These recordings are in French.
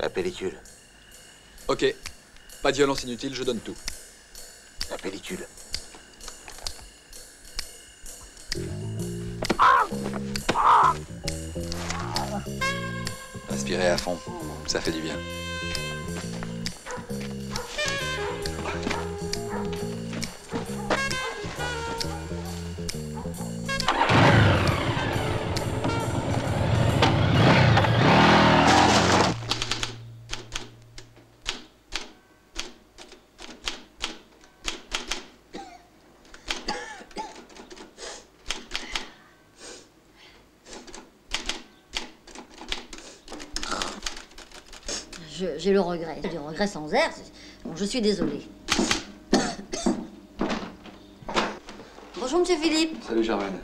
La pellicule. Ok. Pas de violence inutile, je donne tout. La pellicule. Respirez à fond, ça fait du bien. J'ai le regret. Du regret sans air. Bon, je suis désolée. Bonjour, monsieur Philippe. Salut Germaine.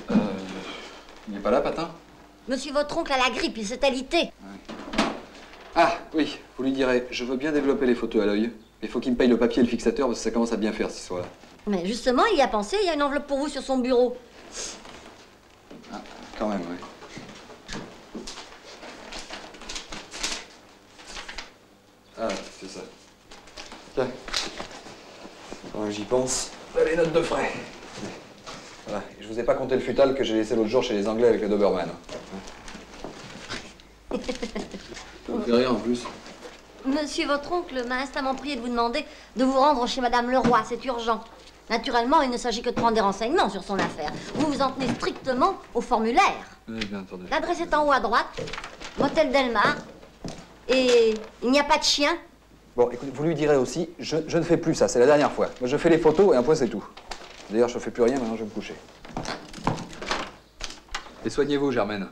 Il n'est pas là, Patin? Monsieur votre oncle a la grippe, il s'est alité. Ah, oui, vous lui direz, je veux bien développer les photos à l'œil. Il faut qu'il me paye le papier et le fixateur parce que ça commence à bien faire cette histoire-là. Mais justement, il y a pensé, il y a une enveloppe pour vous sur son bureau. Ah, quand même, oui. Ah, c'est ça. Tiens. Quand même j'y pense. Là, les notes de frais. Voilà. Et je vous ai pas compté le futal que j'ai laissé l'autre jour chez les Anglais avec le Doberman. Ça me fait rire en plus. Monsieur votre oncle m'a instamment prié de vous demander de vous rendre chez Madame Leroy, c'est urgent. Naturellement, il ne s'agit que de prendre des renseignements sur son affaire. Vous vous en tenez strictement au formulaire. Oui, bien entendu. L'adresse est en haut à droite, Motel Delmar. Et il n'y a pas de chien. Bon, écoutez, vous lui direz aussi, je ne fais plus ça, c'est la dernière fois. Moi, je fais les photos et un point, c'est tout. D'ailleurs, je ne fais plus rien, maintenant je vais me coucher. Et soignez-vous, Germaine.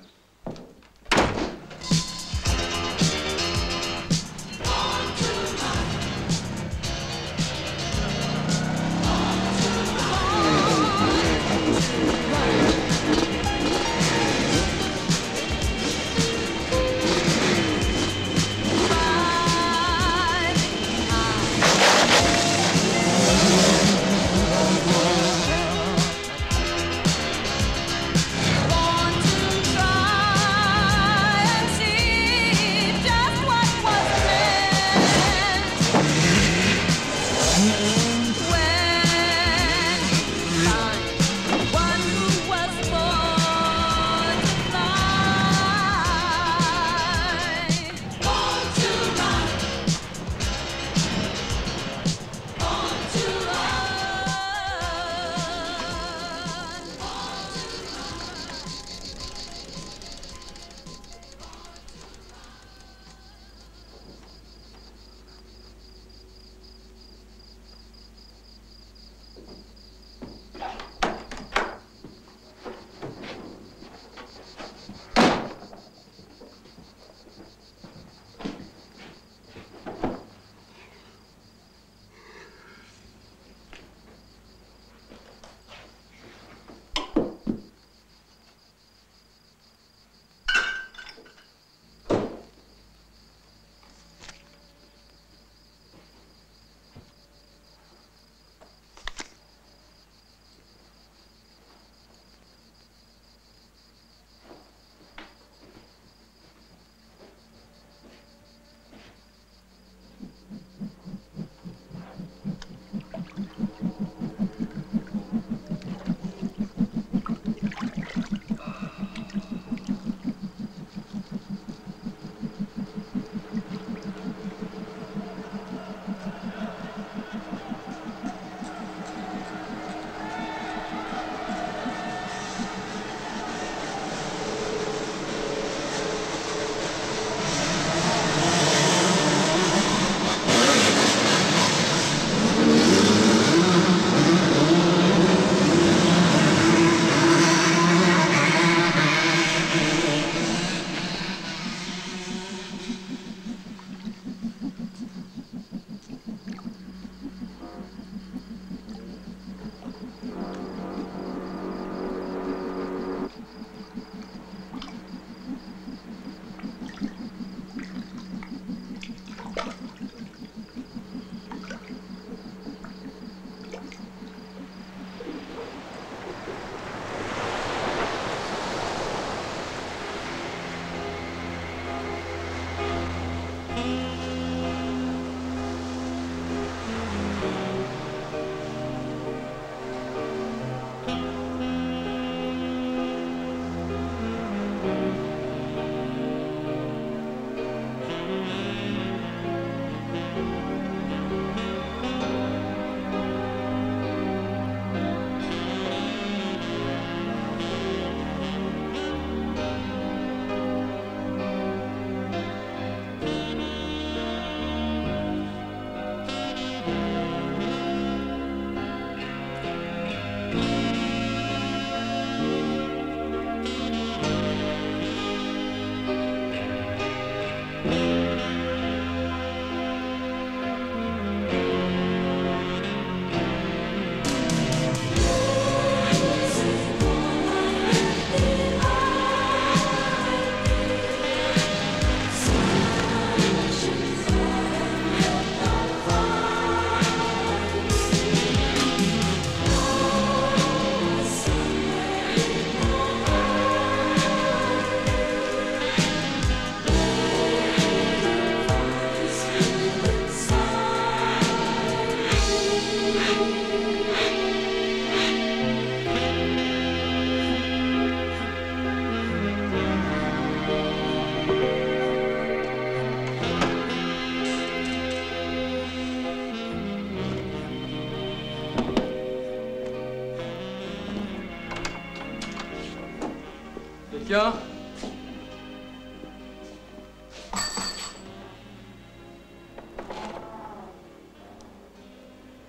Quelqu'un?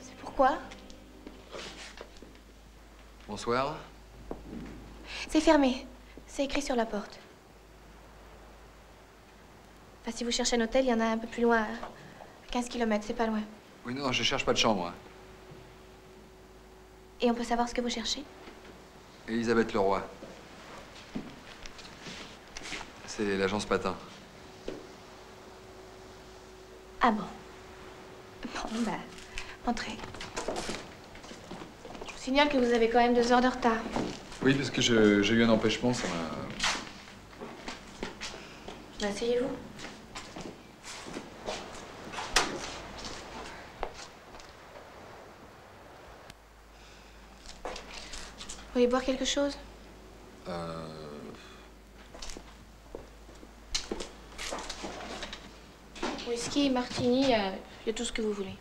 C'est pourquoi? Bonsoir. C'est fermé. C'est écrit sur la porte. Enfin, si vous cherchez un hôtel, il y en a un peu plus loin, à 15 km, c'est pas loin. Oui, non, je cherche pas de chambre. Et on peut savoir ce que vous cherchez? Elisabeth Leroy. C'est l'agence Patin. Ah bon? Bon, bah, entrez. Je vous signale que vous avez quand même 2 heures de retard. Oui, parce que j'ai eu un empêchement, ça m'a... Bah, asseyez-vous. Vous voulez boire quelque chose? Whisky, martini, il y a tout ce que vous voulez.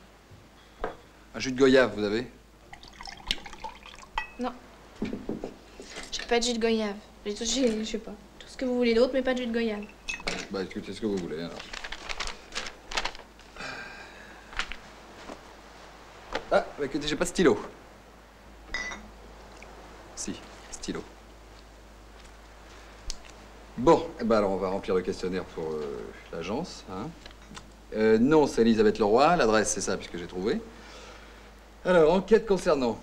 Un jus de goyave, vous avez? Non. J'ai pas de jus de goyave. Je sais pas. Tout ce que vous voulez d'autre, mais pas de jus de goyave. Bah, écoutez ce que vous voulez, alors. Ah, bah, écoutez, j'ai pas de stylo. Si, stylo. Bon, eh ben alors on va remplir le questionnaire pour l'agence. Hein. Non, c'est Elisabeth Leroy. L'adresse, c'est ça, puisque j'ai trouvé. Alors, enquête concernant.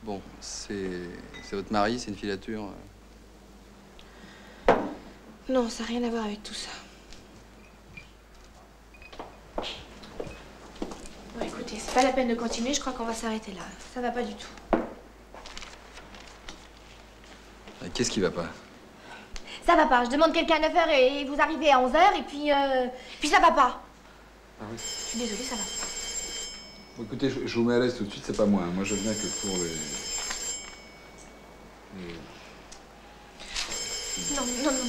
Bon, c'est votre mari, c'est une filature. Non, ça n'a rien à voir avec tout ça. Bon, écoutez, c'est pas la peine de continuer. Je crois qu'on va s'arrêter là. Ça va pas du tout. Qu'est-ce qui va pas? Ça va pas. Je demande quelqu'un à 9h et vous arrivez à 11h et puis ça va pas. Ah oui. Je suis désolée, ça va pas. Bon, écoutez, je vous mets à l'aise tout de suite, c'est pas moi. Hein. Moi, je viens que pour les... Non, non, non.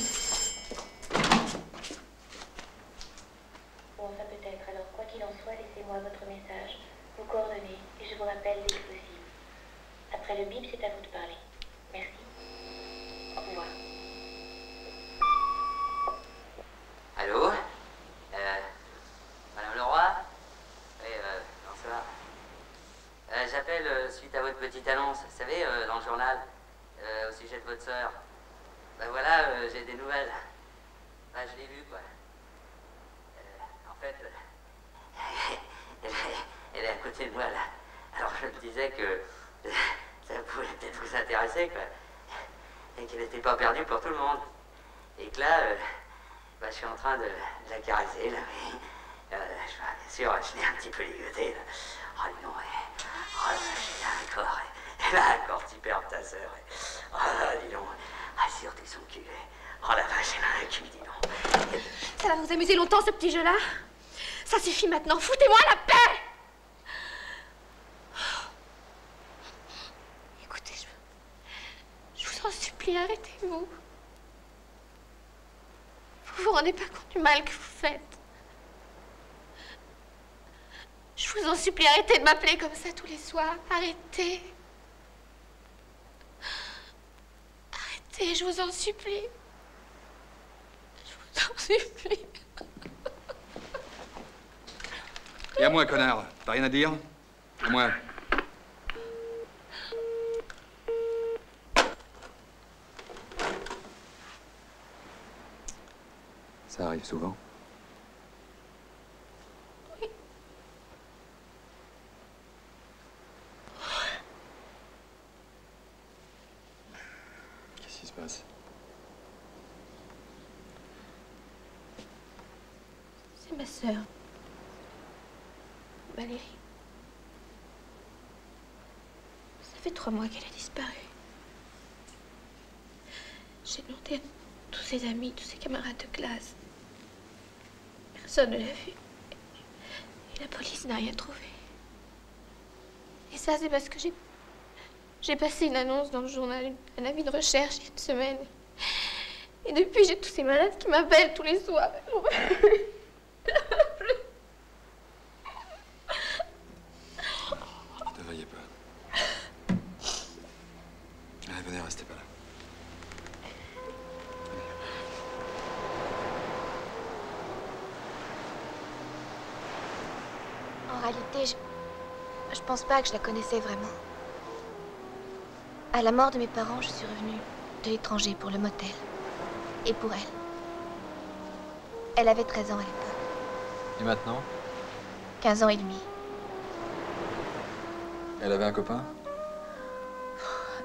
Bon, ça peut être. Alors, quoi qu'il en soit, laissez-moi votre message, vos coordonnées, et je vous rappelle dès que possible. Après le bip, c'est à vous de parler. Merci. Au revoir. Allô? Madame Leroy? Oui, bonsoir. J'appelle suite à votre petite annonce, vous savez, dans le journal, au sujet de votre sœur. Ben voilà, j'ai des nouvelles. Ben, je l'ai vue, quoi. En fait, elle est à côté de moi, là. Alors, je me disais que ça pouvait peut-être vous intéresser, quoi. Et qu'elle n'était pas perdue pour tout le monde. Et que là, bah, je suis en train de la caresser, là, mais... bien sûr, je l'ai un petit peu ligotée, là. Oh non, oh, elle a un corps superbe, ta sœur. Oh, dis donc, ah, surtout son cul. Oh la vache, elle a un cul, dis donc. Ça va vous amuser longtemps, ce petit jeu-là? Ça suffit maintenant. Foutez-moi la paix! Écoutez, je vous en supplie, arrêtez-vous. Vous vous rendez pas compte du mal que vous faites. Je vous en supplie, arrêtez de m'appeler comme ça tous les soirs. Arrêtez. Arrêtez, je vous en supplie. Je vous en supplie. Et à moi, connard. T'as rien à dire? À moi. Ça arrive souvent. Oui. Qu'est-ce qui se passe? C'est ma sœur. Valérie. Ça fait 3 mois qu'elle a disparu. J'ai demandé à tous ses amis, tous ses camarades de classe. Personne ne l'a vue. Et la police n'a rien trouvé. Et ça, c'est parce que j'ai passé une annonce dans le journal, un avis de recherche il y a une semaine. Et depuis, j'ai tous ces malades qui m'appellent tous les soirs. Ne veuillez pas. Allez, venez, restez. réalité, je pense pas que je la connaissais vraiment. À la mort de mes parents, je suis revenue de l'étranger pour le motel. Et pour elle. Elle avait 13 ans à l'époque. Et maintenant? 15 ans et demi. Elle avait un copain?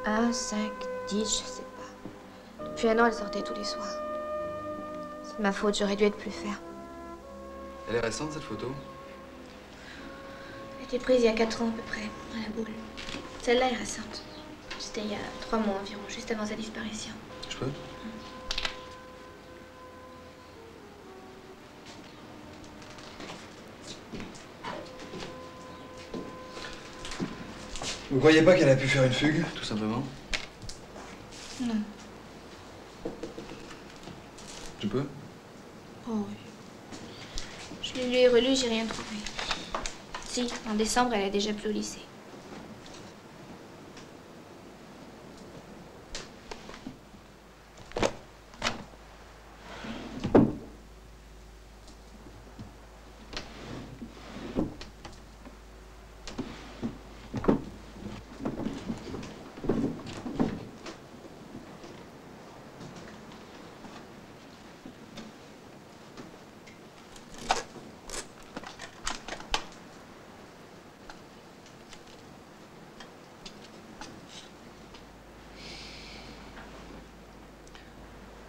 1, 5, 10, je sais pas. Depuis un an, elle sortait tous les soirs. C'est de ma faute, j'aurais dû être plus ferme. Elle est récente, cette photo? Elle a été prise il y a 4 ans à peu près, à la boule. Celle-là est récente. C'était il y a 3 mois environ, juste avant sa disparition. Je peux? Vous croyez pas qu'elle a pu faire une fugue, tout simplement? Non. Je peux? Oh oui. Je l'ai lu et relu, j'ai rien trouvé. Si, en décembre, elle a déjà plus au lycée.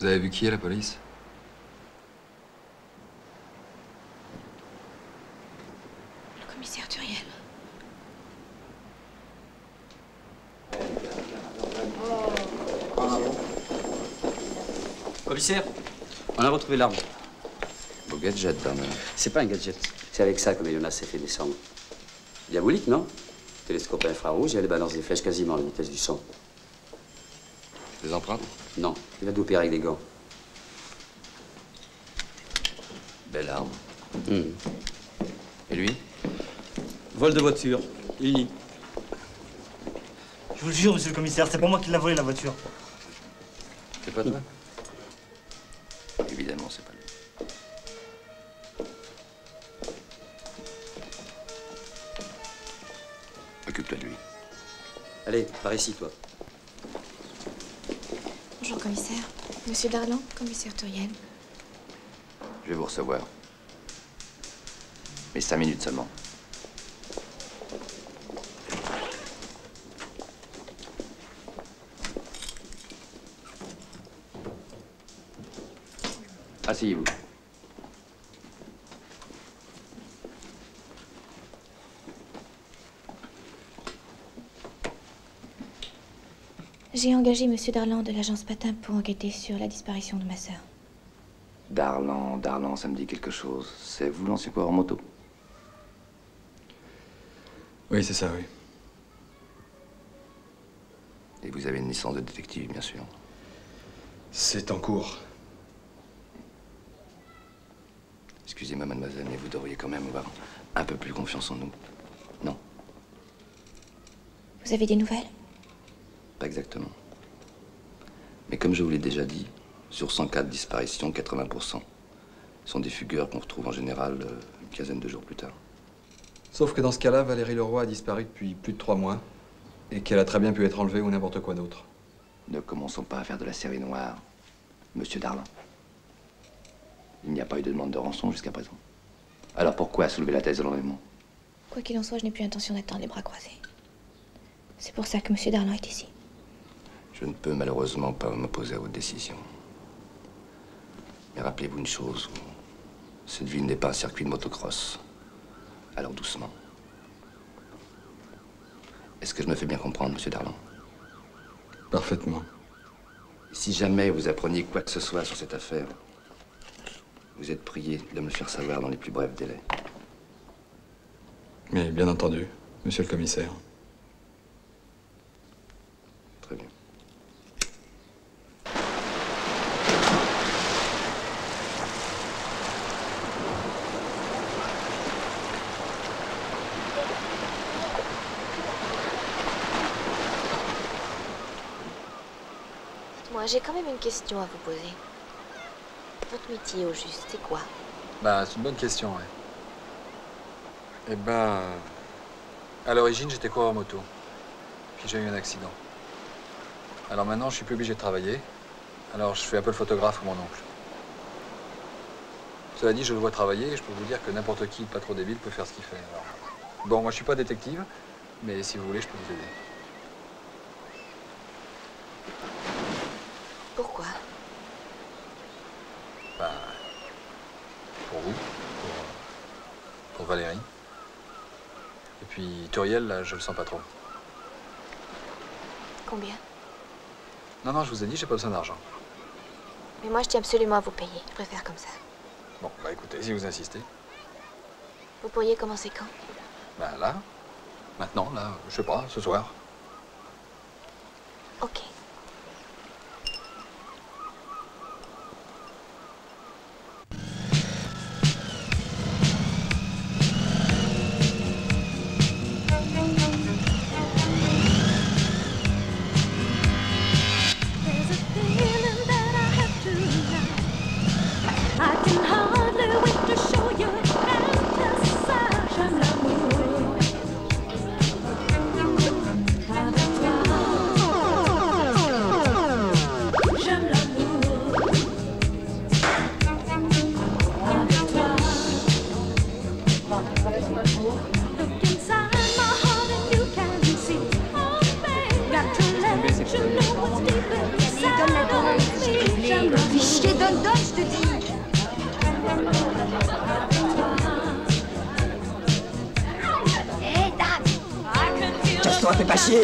Vous avez vu qui à la police? Le commissaire Turiel. Commissaire, on a retrouvé l'arme. Beau gadget, quand même. C'est pas un gadget. C'est avec ça que Jonas s'est fait descendre. Diabolique, non? Télescope infrarouge et elle balance des flèches quasiment à la vitesse du son. Des empreintes? Non, il a d'opérer avec des gants. Belle arme. Hmm. Et lui? Vol de voiture, Lily. Je vous le jure, monsieur le commissaire, c'est pas moi qui l'a volé, la voiture. C'est pas toi? Évidemment, c'est pas lui. Occupe-toi de lui. Allez, par ici, toi. Bonjour, commissaire. Monsieur Darlan, commissaire Turiel. Je vais vous recevoir. Mais 5 minutes seulement. Asseyez-vous. J'ai engagé monsieur Darlan de l'agence Patin pour enquêter sur la disparition de ma sœur. Darlan, ça me dit quelque chose. C'est vous l'ancien coureur moto? Oui, c'est ça, oui. Et vous avez une licence de détective, bien sûr. C'est en cours. Excusez-moi, mademoiselle, mais vous devriez quand même avoir un peu plus confiance en nous. Non? Vous avez des nouvelles? Pas exactement. Mais comme je vous l'ai déjà dit, sur 104 disparitions, 80% sont des fugueurs qu'on retrouve en général une quinzaine de jours plus tard. Sauf que dans ce cas-là, Valérie Leroy a disparu depuis plus de 3 mois et qu'elle a très bien pu être enlevée ou n'importe quoi d'autre. Ne commençons pas à faire de la série noire, monsieur Darlan. Il n'y a pas eu de demande de rançon jusqu'à présent. Alors pourquoi soulever la thèse de l'enlèvement? Quoi qu'il en soit, je n'ai plus l'intention d'attendre les bras croisés. C'est pour ça que monsieur Darlan est ici. Je ne peux malheureusement pas m'opposer à votre décision. Mais rappelez-vous une chose, cette ville n'est pas un circuit de motocross. Alors doucement. Est-ce que je me fais bien comprendre, monsieur Darlan? Parfaitement. Si jamais vous appreniez quoi que ce soit sur cette affaire, vous êtes prié de me le faire savoir dans les plus brefs délais. Mais bien entendu, monsieur le commissaire. Très bien. Moi, j'ai quand même une question à vous poser. Votre métier, au juste, c'est quoi? Bah, c'est une bonne question, ouais. Eh ben, à l'origine, j'étais coureur moto. Puis j'ai eu un accident. Alors maintenant, je suis plus obligé de travailler. Alors je fais un peu le photographe pour mon oncle. Cela dit, je le vois travailler et je peux vous dire que n'importe qui, pas trop débile, peut faire ce qu'il fait. Alors, bon, moi je suis pas détective, mais si vous voulez, je peux vous aider. Pourquoi? Ben, pour vous, pour Valérie. Et puis Turiel, là, je le sens pas trop. Combien? Non, non, je vous ai dit, j'ai pas besoin d'argent. Mais moi, je tiens absolument à vous payer. Je préfère comme ça. Bon, bah écoutez, si vous insistez. Vous pourriez commencer quand? Ben là, maintenant, là, je sais pas, ce soir. Ok. Casse-toi, fais pas chier.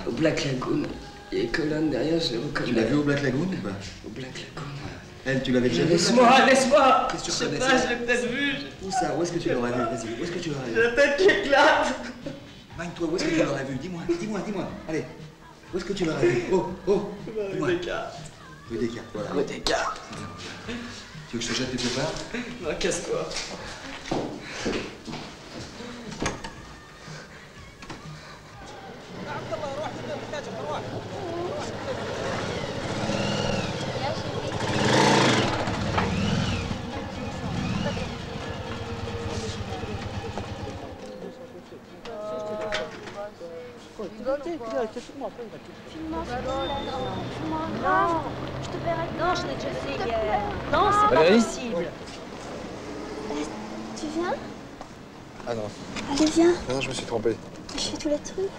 Au Black Lagoon, il y a Colonne derrière, je l'ai reconnu. Tu l'as vu au Black Lagoon? Au Black Lagoon. Elle, tu l'avais déjà vu? Laisse-moi. Qu'est-ce que tu Je sais reconnais pas, ça? je l'ai peut-être vu. Où ça? Où est-ce que tu l'aurais vu? Vas-y, où est-ce que tu l'aurais vu? J'ai la tête qui éclate. Mine, toi, où est-ce que tu l'aurais vu? Dis-moi. Allez, où est-ce que tu l'aurais vu? Oh, dis-moi. Rue Descartes. Rue Descartes, voilà. Rue Descartes. Tu veux que je te jette quelque part? Non, casse-toi. Non, je te paierai. Non, je l'ai déjà fait hier. Non, c'est pas possible. Tu viens? Ah non. Allez, viens. Non, je me suis trompé. Je fais tous les trucs.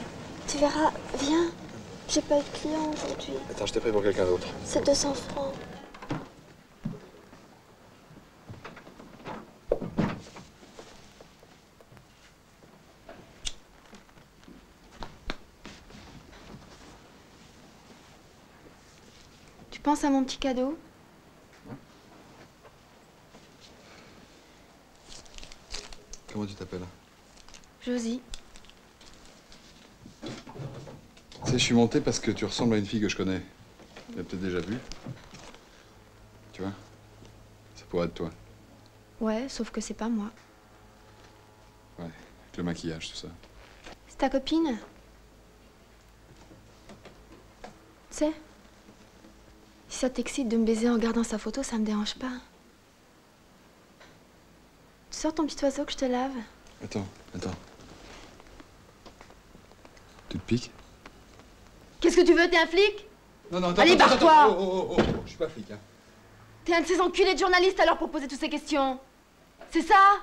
Tu verras. Viens. J'ai pas eu de client aujourd'hui. Attends, je t'ai pris pour quelqu'un d'autre. C'est 200 francs. Tu penses à mon petit cadeau? Comment tu t'appelles? Josie. Tu sais, je suis monté parce que tu ressembles à une fille que je connais. Tu l'as peut-être déjà vue. Tu vois? Ça pourrait être toi. Ouais, sauf que c'est pas moi. Ouais, avec le maquillage, tout ça. C'est ta copine? Tu sais, si ça t'excite de me baiser en regardant sa photo, ça me dérange pas. Tu sors ton petit oiseau que je te lave? Attends. Tu te piques? Qu'est-ce que tu veux, t'es un flic? Non, attends. Allez, barre-toi! Oh, je suis pas flic, hein. T'es un de ces enculés de journalistes alors pour poser toutes ces questions. C'est ça?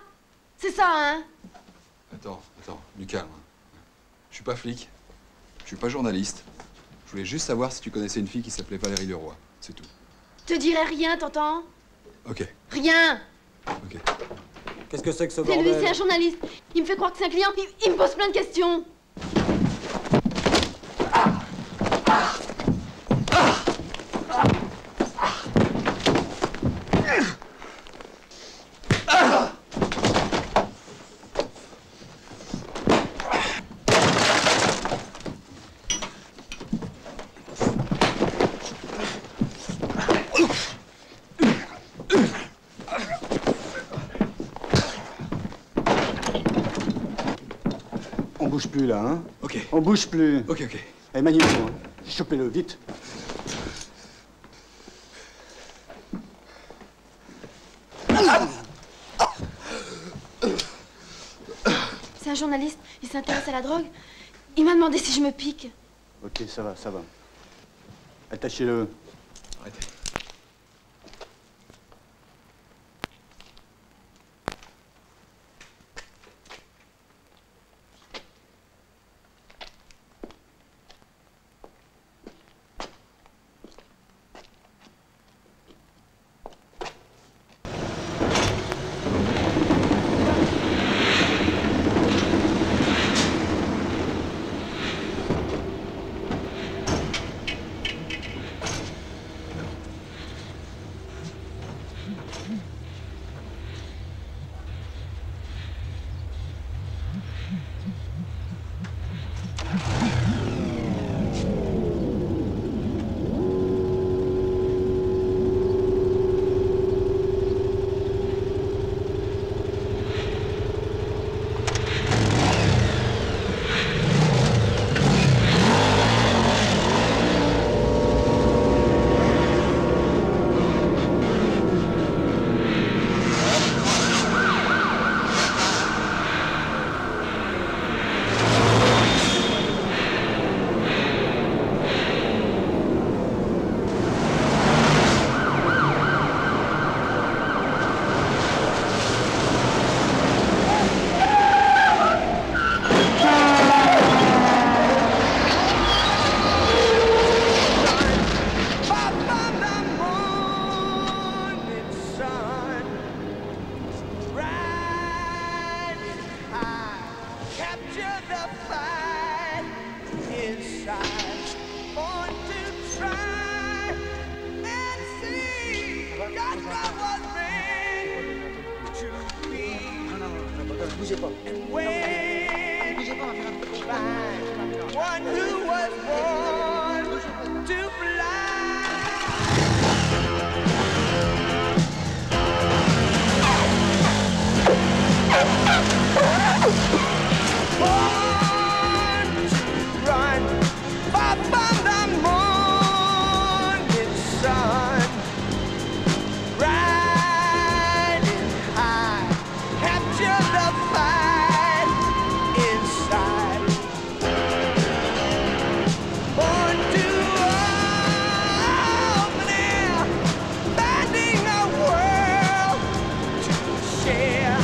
C'est ça, hein? Attends, du calme. Je suis pas flic, je suis pas journaliste. Je voulais juste savoir si tu connaissais une fille qui s'appelait Valérie Leroy, c'est tout. Je te dirai rien, t'entends? Ok. Rien! Ok. Qu'est-ce que c'est que ce C'est lui, bordel? c'est un journaliste. Il me fait croire que c'est un client, puis il me pose plein de questions. bouge plus là, hein? Ok. On bouge plus. Ok, ok. Allez, Magnéto, hein. Chopez-le, vite. C'est un journaliste, il s'intéresse à la drogue. Il m'a demandé si je me pique. Ok, ça va, ça va. Attachez-le. Arrêtez. Bougez pas. Bougez pas, on va faire un peu de one who was born to run far from the morning sun, riding high, capture the fight inside, born to open air, finding a world to share.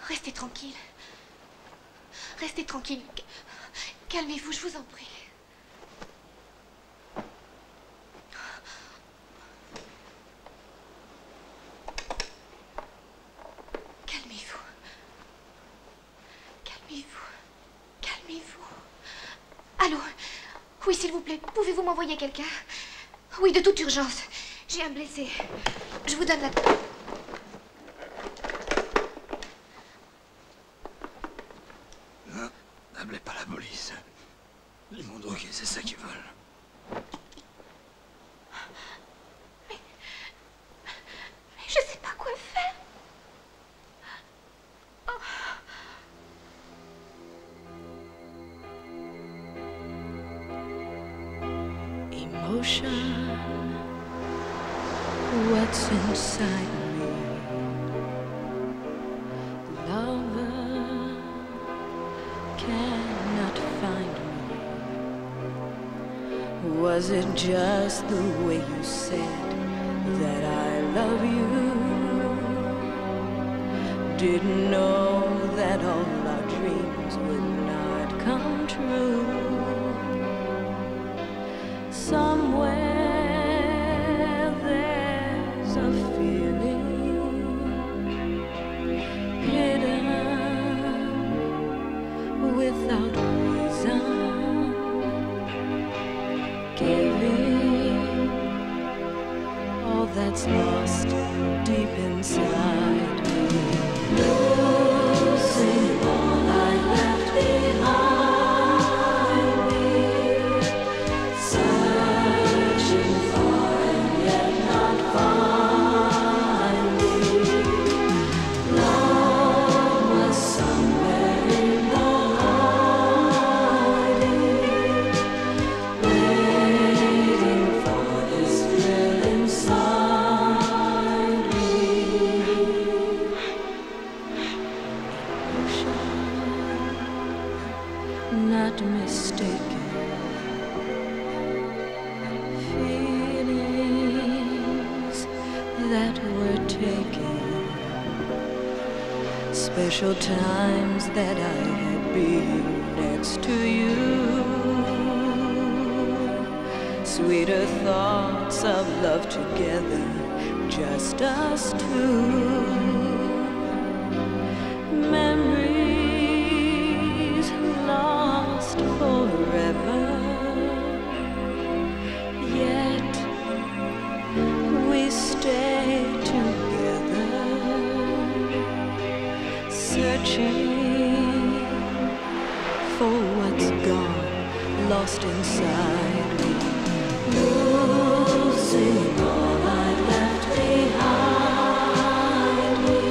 Restez tranquille. Restez tranquille. Calmez-vous, je vous en prie. Allô? Oui, s'il vous plaît, pouvez-vous m'envoyer quelqu'un? Oui, de toute urgence. J'ai un blessé. Je vous donne la... Non, n'appelez pas la police. Ils m'ont drogué, c'est ça qu'ils veulent. Mais je sais pas quoi faire. Oh. Emotion, what's inside me? Lover cannot find me. Was it just the way you said that I love you? Didn't know that all our dreams would not come true. Somewhere there's a feeling hidden without reason, giving all that's lost deep inside me, losing all I left behind. Not mistaken, feelings that were taken, special times that I had been next to you, sweeter thoughts of love together, just us two, memories lost forever, yet we stay together, searching for what's gone, lost inside me, losing all I left behind me,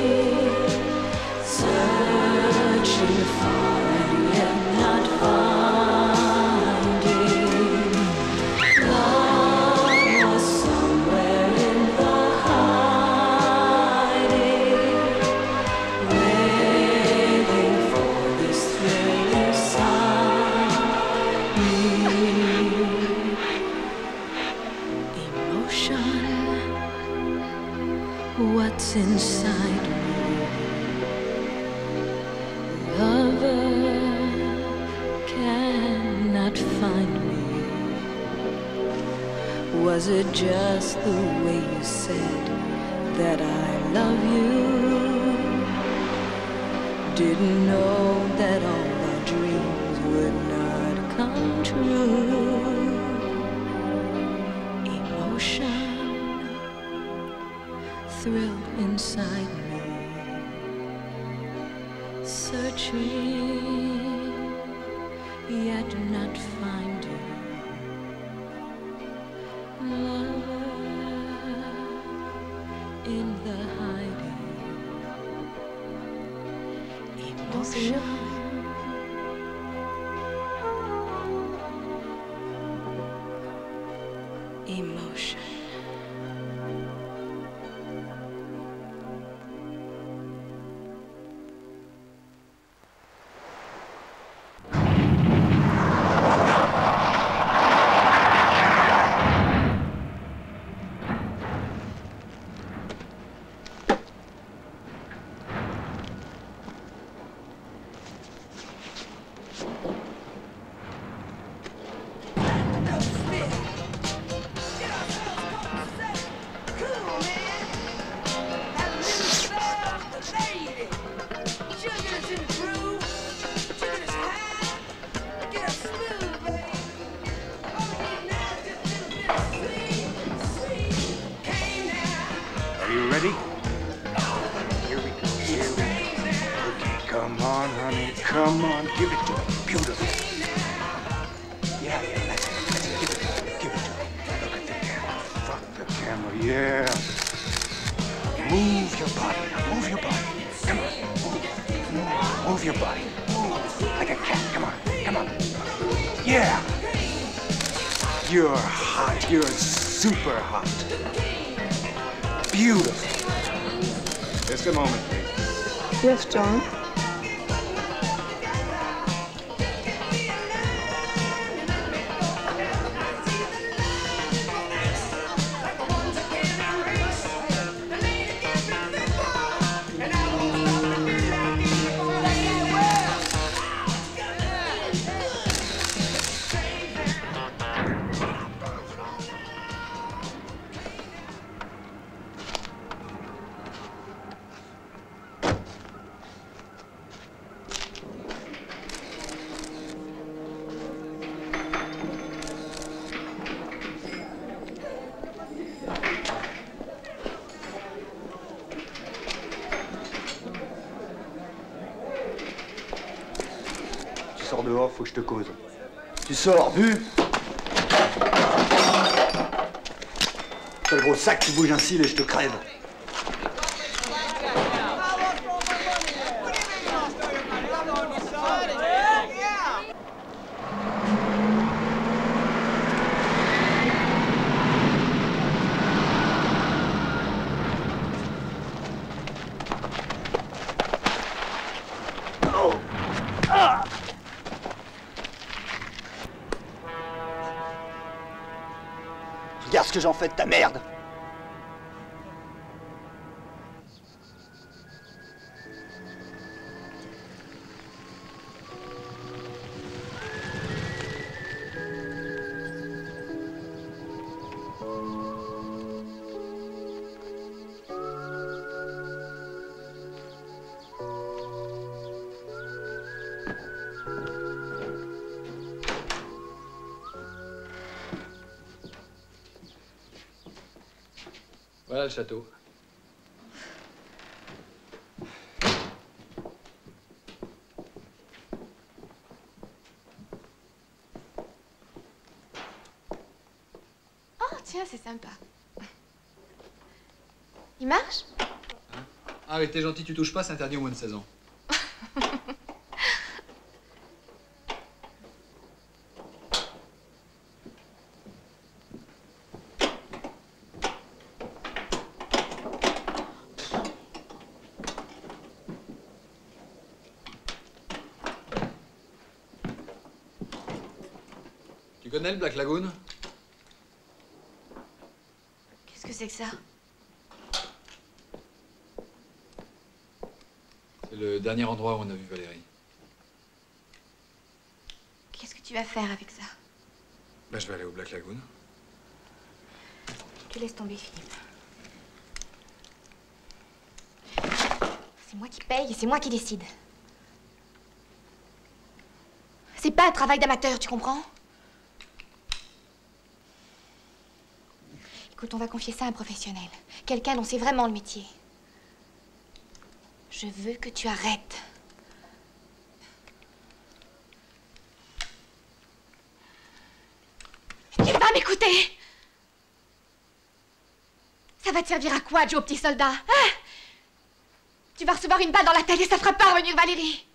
searching far and yet not finding. Love was somewhere in the hiding, waiting for this thrill inside me. Emotion, what's inside me? Lover cannot find me. Was it just the way you said that I love you? Didn't know that all our dreams would not come true. Emotion thrilled inside me, searching yet not finding. Lover in the hiding. Emotion. Emotion. Yeah. Move your body. Now move your body. Come on. Move your body. Move like a cat. Come on. Come on. Yeah. You're hot. You're super hot. Beautiful. Just a moment, please. Yes, John. Sors dehors, faut que je te cause. Tu sors, vu? T'as le gros sac qui bouge un cil et je te crève. Regarde ce que j'en fais de ta merde. Voilà le château. Oh, tiens, c'est sympa. Il marche? Ah oui, t'es gentil, tu touches pas, c'est interdit au moins de 16 ans. Tu connais le Black Lagoon? Qu'est-ce que c'est que ça? C'est le dernier endroit où on a vu Valérie. Qu'est-ce que tu vas faire avec ça? Ben, je vais aller au Black Lagoon. Tu laisses tomber, Philippe. C'est moi qui paye et c'est moi qui décide. C'est pas un travail d'amateur, tu comprends? Écoute, on va confier ça à un professionnel. Quelqu'un dont c'est vraiment le métier. Je veux que tu arrêtes. Tu vas m'écouter? Ça va te servir à quoi, Joe, petit soldat? Hein? Tu vas recevoir une balle dans la tête et ça fera pas revenir Valérie.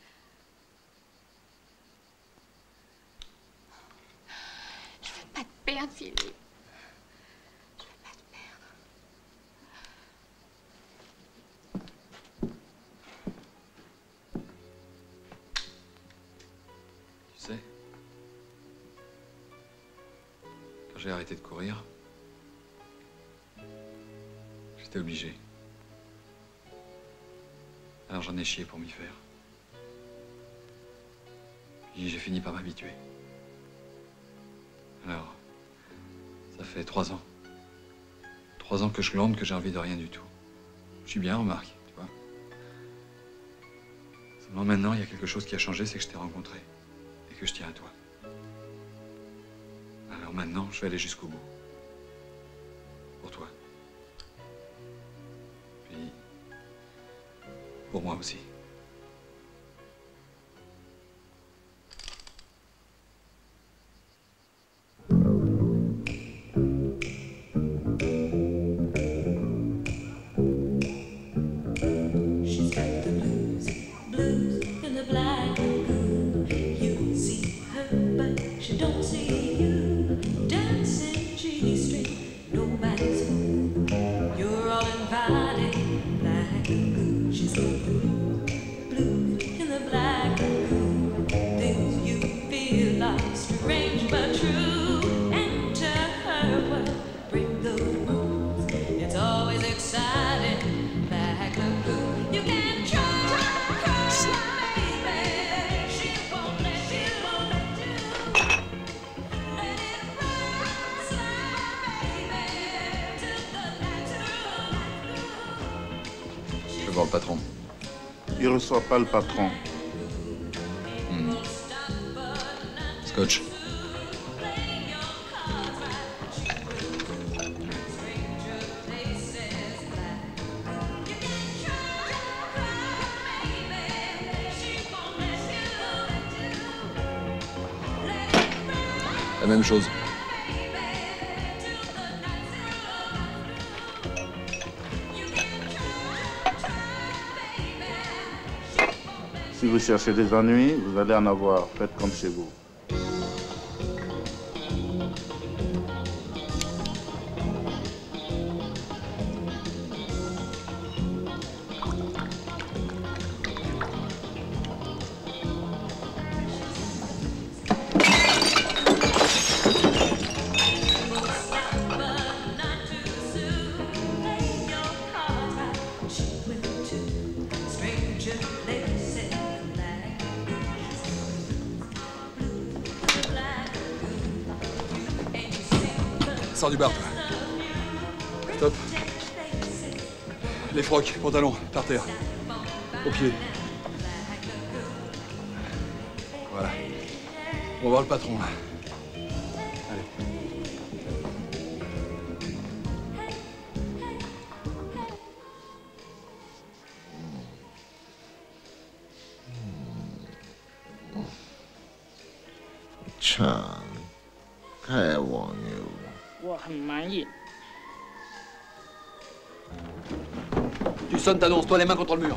Je veux pas te perdre, Philippe. Tu sais, quand j'ai arrêté de courir, j'étais obligé. Alors j'en ai chié pour m'y faire. Puis j'ai fini par m'habituer. Alors, ça fait 3 ans. 3 ans que je glande, que j'ai envie de rien du tout. Je suis bien, remarque, tu vois. Seulement maintenant, il y a quelque chose qui a changé, c'est que je t'ai rencontré. Et que je tiens à toi. Alors maintenant, je vais aller jusqu'au bout. Pour toi. Puis, pour moi aussi. don't see you dancing G Street. Nobody's home. You're all invited. Black lagoon. She's got blue in the black lagoon. Things you feel like strange but true. Enter her world. Break the rules. It's always exciting. Black lagoon. You can try. Je vois le patron. Il reçoit pas le patron. Scotch. La même chose. Si vous cherchez des ennuis, vous allez en avoir. Faites comme chez vous. Sors du bar, toi. Stop. Les frocs, pantalons, par terre. Au pied. Voilà. On va voir le patron, là. Allez. Chan, 太忘忧。 我很满意。 Tu sonnes, t'annonces, toi les mains contre le mur.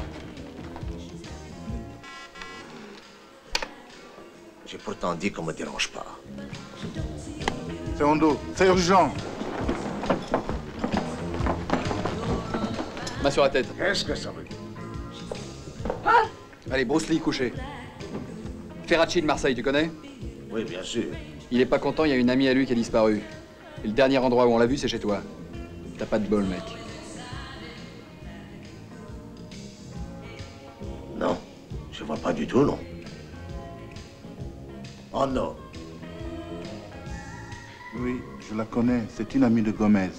J'ai pourtant dit qu'on me dérange pas. C'est Hondo, c'est urgent. Main sur la tête. Qu'est-ce que ça veut dire? Allez, Bruce Lee couché. Ferracci de Marseille, tu connais? Oui, bien sûr. Il est pas content, il y a une amie à lui qui a disparu. Et le dernier endroit où on l'a vu, c'est chez toi. T'as pas de bol, mec. Non, je vois pas du tout, non. Oh non. Oui, je la connais. C'est une amie de Gomez.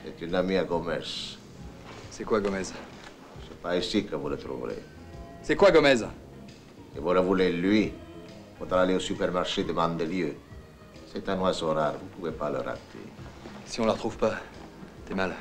C'est une amie à Gomez. C'est quoi, Gomez? C'est pas ici que vous le trouverez. C'est quoi, Gomez? Si vous le voulez, lui, faudra aller au supermarché de Mandelieu. C'est un oiseau rare, vous pouvez pas le rater. Si on la retrouve pas, t'es mal.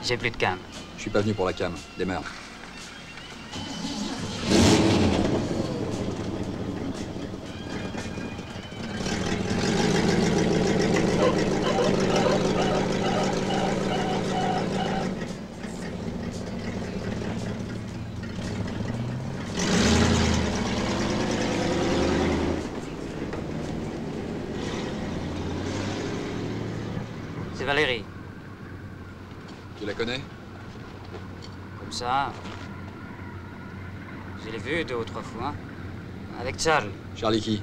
J'ai plus de cam. Je suis pas venu pour la cam. Démarre. C'est Valérie. Tu la connais? Comme ça. Je l'ai vue 2 ou 3 fois. Avec Charlie. Charlie qui?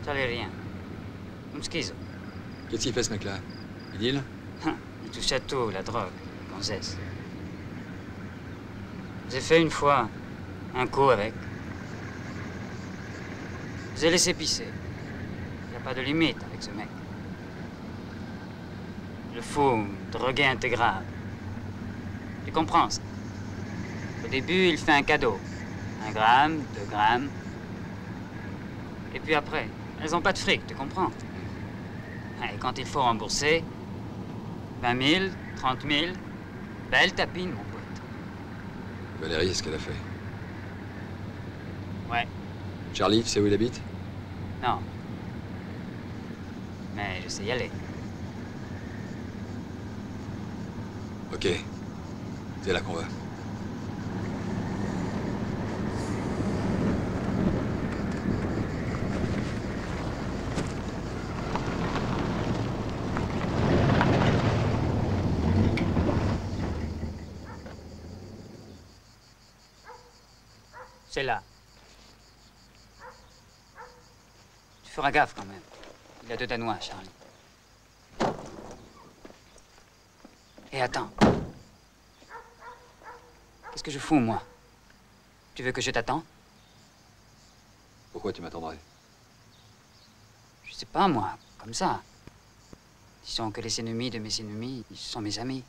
Charlie rien. Un schizo. Qu'est-ce qu'il fait ce mec-là? Il deal? Il touche à tout, la drogue, la gonzesse. J'ai fait une fois un coup avec. J'ai laissé pisser. Il n'y a pas de limite avec ce mec. Le fou, drogué intégral. Tu comprends ça? Au début, il fait un cadeau. 1 gramme, 2 grammes. Et puis après, elles n'ont pas de fric, tu comprends? Et quand il faut rembourser, 20 000, 30 000, belle tapine, mon pote. Valérie, est-ce qu'elle a fait? Ouais. Charlie, tu sais où il habite? Non. Mais je sais y aller. Ok. C'est là qu'on va. C'est là. Tu feras gaffe quand même. Il a 2 Danois, Charlie. Et attends. Qu'est-ce que je fous, moi? Tu veux que je t'attende? Pourquoi tu m'attendrais? Je sais pas, moi. Comme ça. Disons que les ennemis de mes ennemis, ils sont mes amis.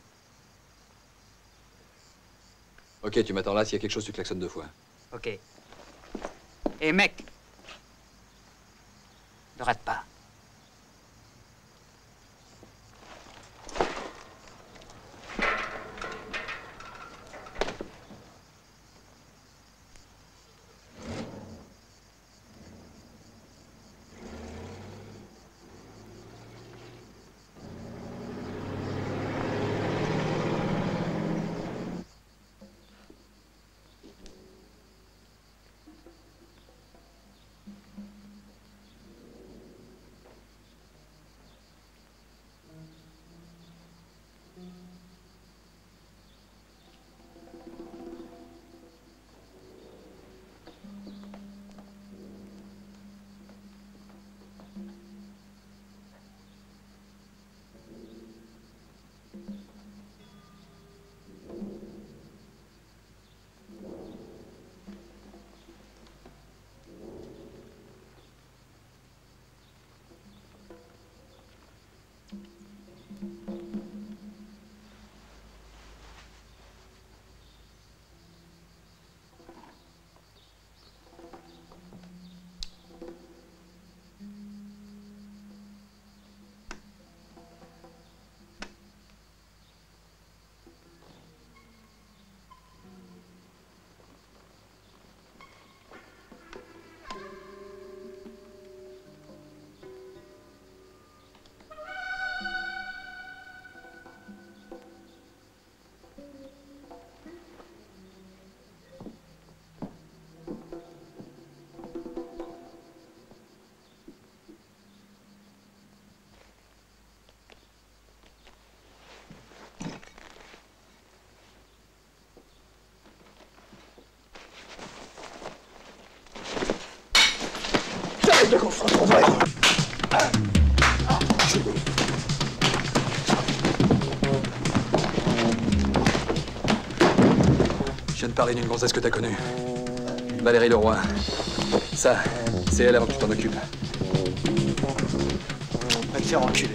Ok, tu m'attends là. S'il y a quelque chose, tu klaxonnes 2 fois. Ok. Et mec, ne rate pas. de confondre ton vrai. Je viens de parler d'une gonzesse que t'as connue. Valérie Leroy. Ça, c'est elle avant que tu t'en occupes. Va te faire enculer.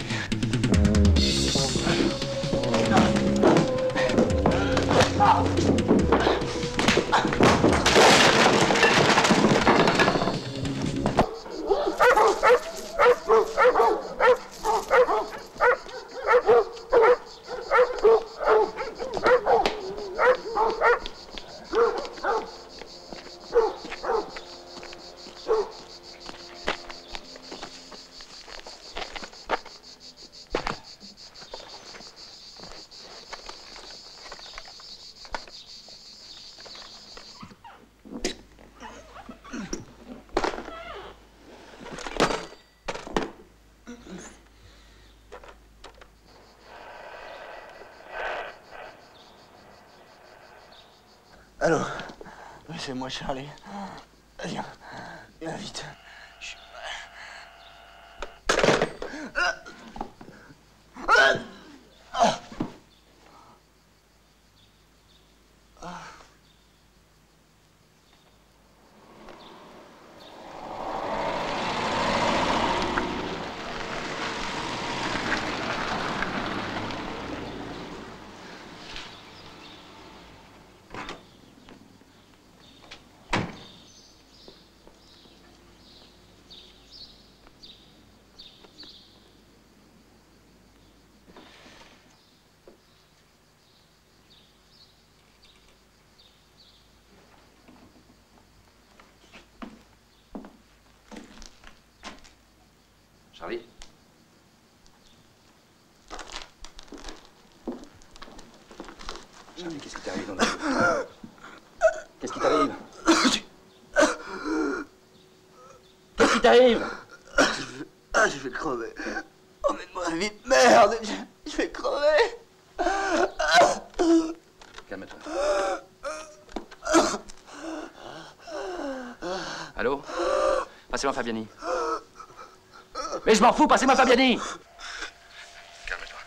Allô? C'est moi, Charlie. Viens. Viens vite. Charlie? Charlie, qu'est-ce qui t'arrive dans la vie? Qu'est-ce qui t'arrive? Qu'est-ce qui t'arrive? Je vais crever. Emmène-moi vite, merde. Je vais crever. Calme-toi. Allô? Passez-moi Fabiani. Mais je m'en fous, passez-moi Fabiani! Calme-toi.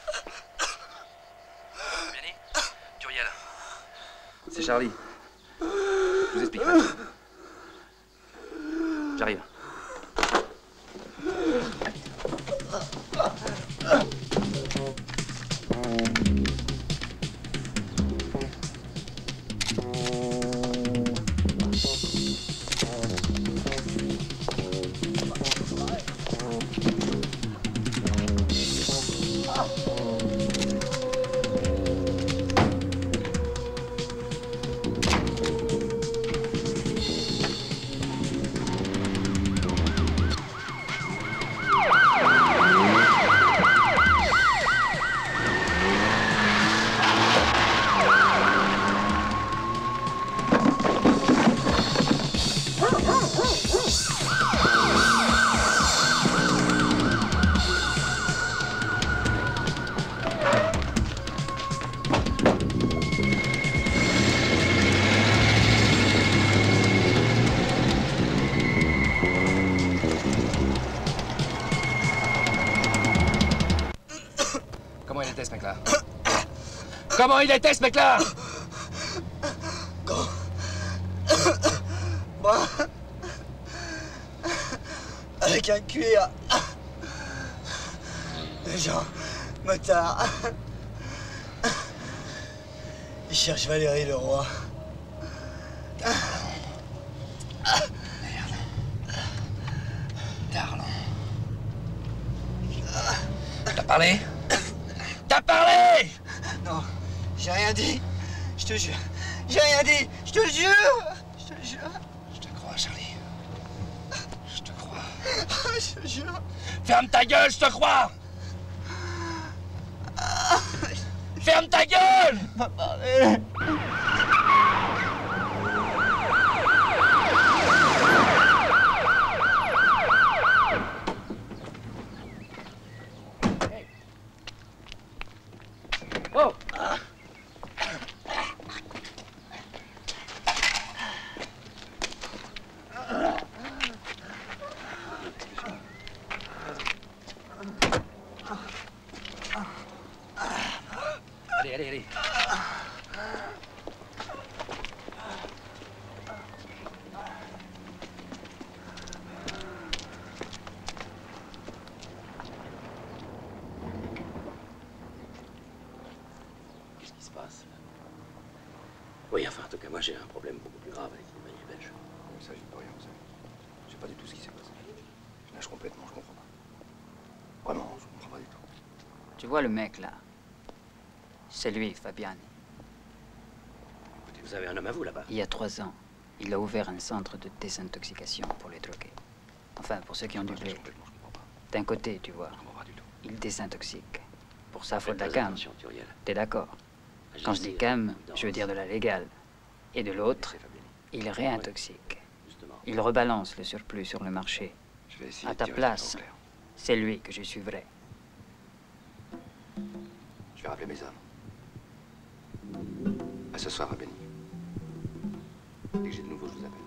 Fabiani? Turiel. C'est Charlie. Je vous explique. J'arrive. Comment il était, ce mec-là? Moi, avec un cuir. Des gens motards. Il cherche Valérie le roi. Merde. Darlan. T'as parlé? T'as parlé? Non, j'ai rien dit. Je te jure. J'ai rien dit. Je te jure. Je te jure. Je te crois, Charlie. Je te crois. Je te jure. Ferme ta gueule, je te crois. Ferme ta gueule! Va parler. Oh! Allez, allez, allez. Qu'est-ce qui se passe? Oui, enfin, en tout cas, moi, j'ai un problème beaucoup plus grave avec les manies belges. Il s'agit de rien, vous savez. Je sais pas du tout ce qui s'est passé. Je nage complètement, je comprends pas. Vraiment, je comprends pas du tout. Tu vois le mec, là? C'est lui, Fabiani. Écoutez, vous avez un homme à vous, là-bas? Il y a 3 ans, il a ouvert un centre de désintoxication pour les drogués. Enfin, pour ceux qui ont du blé. D'un côté, tu vois, il désintoxique. Pour ça, faut de la cam. T'es d'accord? Quand je dis cam, je veux dire de la légale. Et de l'autre, il réintoxique. Il rebalance le surplus sur le marché. À ta place, c'est lui que je suivrai. Je vais rappeler mes hommes. À ce soir, Fabiani. Dès que j'ai de nouveau, je vous appelle.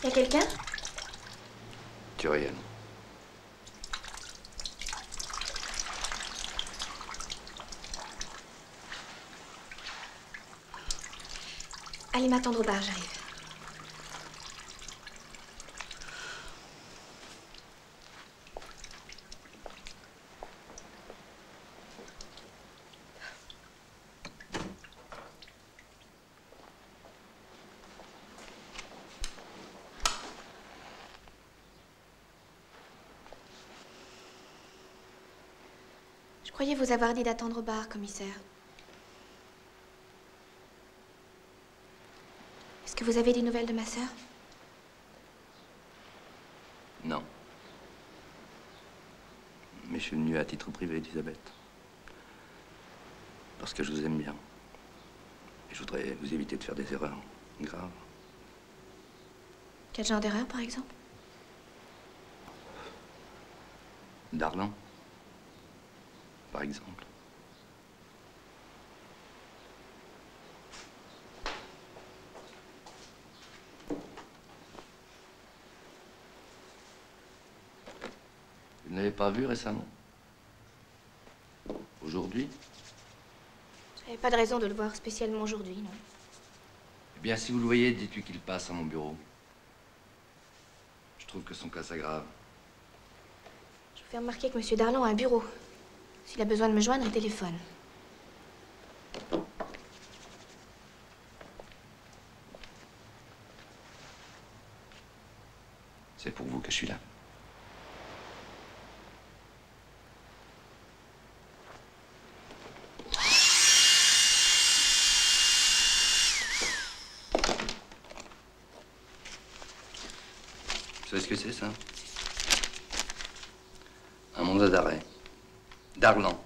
Y a quelqu'un? Turiel. Allez m'attendre au bar, j'arrive. Je croyais vous avoir dit d'attendre au bar, commissaire. Est-ce que vous avez des nouvelles de ma sœur? Non. Mais je suis venu à titre privé, Elisabeth. Parce que je vous aime bien. Et je voudrais vous éviter de faire des erreurs graves. Quel genre d'erreur, par exemple? Darlan, par exemple. Vous ne l'avez pas vu récemment? Aujourd'hui? J'avais pas de raison de le voir spécialement aujourd'hui, non. Eh bien, si vous le voyez, dites-lui qu'il passe à mon bureau. Je trouve que son cas s'aggrave. Je vous fais remarquer que M. Darlan a un bureau. S'il a besoin de me joindre, il téléphone. C'est pour vous que je suis là. Vous savez ce que c'est, ça? Un mandat d'arrêt. Darlan.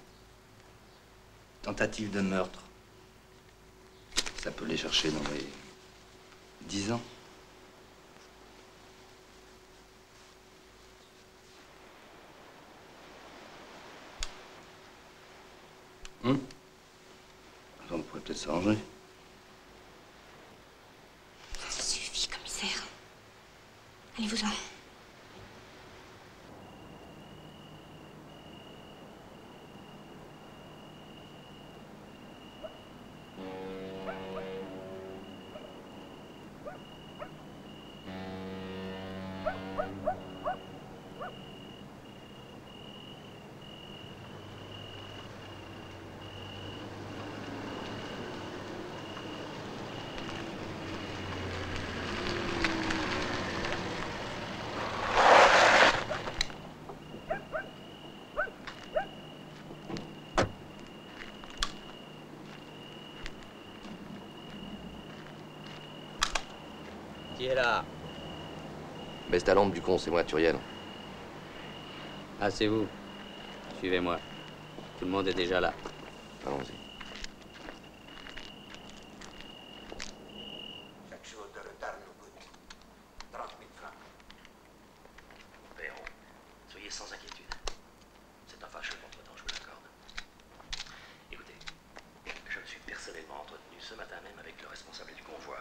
Tentative de meurtre. Ça peut les chercher dans les 10 ans. On pourrait peut-être s'arranger. Ça suffit, commissaire. Allez-vous-en. est là? Baisse ta lampe, du con, c'est moi, Turiel. Ah, c'est vous. Suivez-moi. Tout le monde est déjà là. Allons-y. Chaque jour de retard nous coûte 30 000 francs. Perron, soyez sans inquiétude. C'est un fâcheux contretemps, je vous l'accorde. Écoutez, je me suis personnellement entretenu ce matin même avec le responsable du convoi.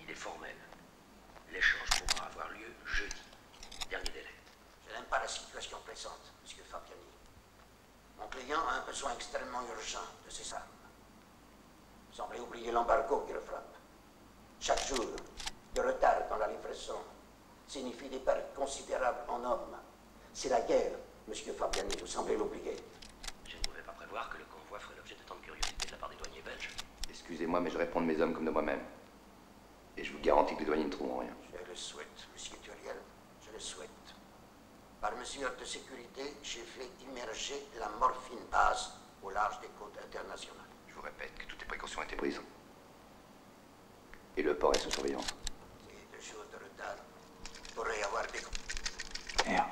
Il est formel. L'échange pourra avoir lieu jeudi. Dernier délai. Je n'aime pas la situation présente, monsieur Fabiani. Mon client a un besoin extrêmement urgent de ses armes. Vous semblez oublier l'embargo qui le frappe. Chaque jour de retard dans la livraison signifie des pertes considérables en hommes. C'est la guerre, monsieur Fabiani, vous semblez l'oublier. Je ne pouvais pas prévoir que le convoi ferait l'objet de tant de curiosité de la part des douaniers belges. Excusez-moi, mais je réponds de mes hommes comme de moi-même. Et je vous garantis que les douaniers ne trouveront rien. Je le souhaite, monsieur Turiel, je le souhaite. Par mesure de sécurité, j'ai fait immerger la morphine base au large des côtes internationales. Je vous répète que toutes les précautions ont été prises. Et le port est sous surveillance. Et 2 jours de retard pourrait y avoir des... Merde.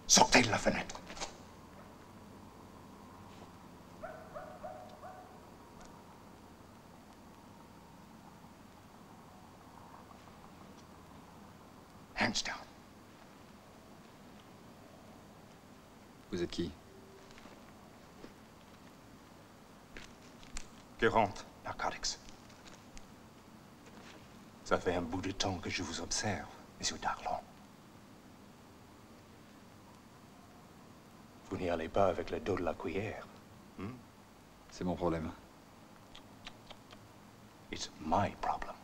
Sortez de la fenêtre. Hands down. Vous êtes qui? Guérante, Narcotics. Ça fait un bout de temps que je vous observe, monsieur Darlon. Vous n'y allez pas avec le dos de la cuillère. C'est mon problème. It's my problem.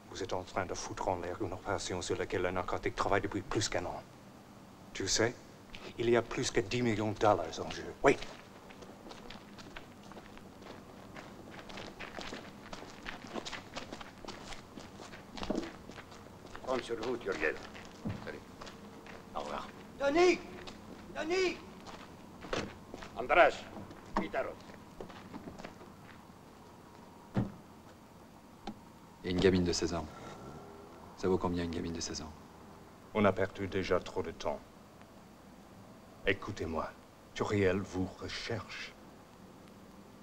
Vous êtes en train de foutre en l'air une opération sur laquelle le narcotique travaille depuis plus qu'1 an. Tu sais, il y a plus que 10 millions de dollars en jeu. Oui. Compte sur vous, Turiel. Salut. Au revoir. Denis! Denis! András, Pitaros. Et une gamine de 16 ans. Ça vaut combien une gamine de 16 ans? On a perdu déjà trop de temps. Écoutez-moi, Turiel vous recherche.